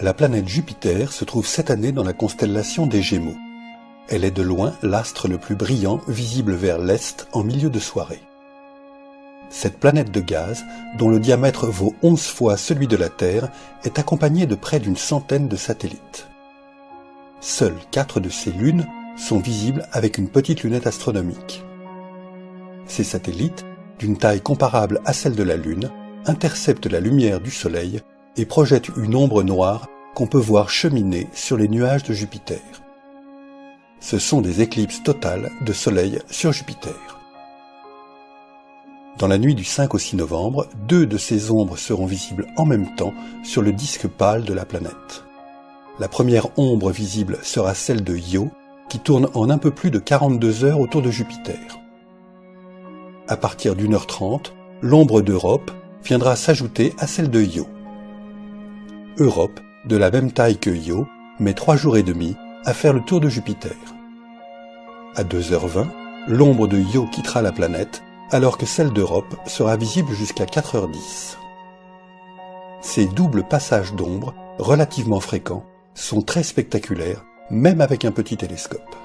La planète Jupiter se trouve cette année dans la constellation des Gémeaux. Elle est de loin l'astre le plus brillant visible vers l'est en milieu de soirée. Cette planète de gaz, dont le diamètre vaut 11 fois celui de la Terre, est accompagnée de près d'une centaine de satellites. Seules 4 de ces lunes sont visibles avec une petite lunette astronomique. Ces satellites, d'une taille comparable à celle de la Lune, interceptent la lumière du Soleil et projettent une ombre noire qu'on peut voir cheminer sur les nuages de Jupiter. Ce sont des éclipses totales de Soleil sur Jupiter. Dans la nuit du 5 au 6 novembre, 2 de ces ombres seront visibles en même temps sur le disque pâle de la planète. La première ombre visible sera celle de Io, qui tourne en un peu plus de 42 heures autour de Jupiter. À partir d'1h30, l'ombre d'Europe viendra s'ajouter à celle de Io. Europe, de la même taille que Io, met 3 jours et demi à faire le tour de Jupiter. À 2h20, l'ombre de Io quittera la planète, alors que celle d'Europe sera visible jusqu'à 4h10. Ces doubles passages d'ombre, relativement fréquents, sont très spectaculaires, même avec un petit télescope.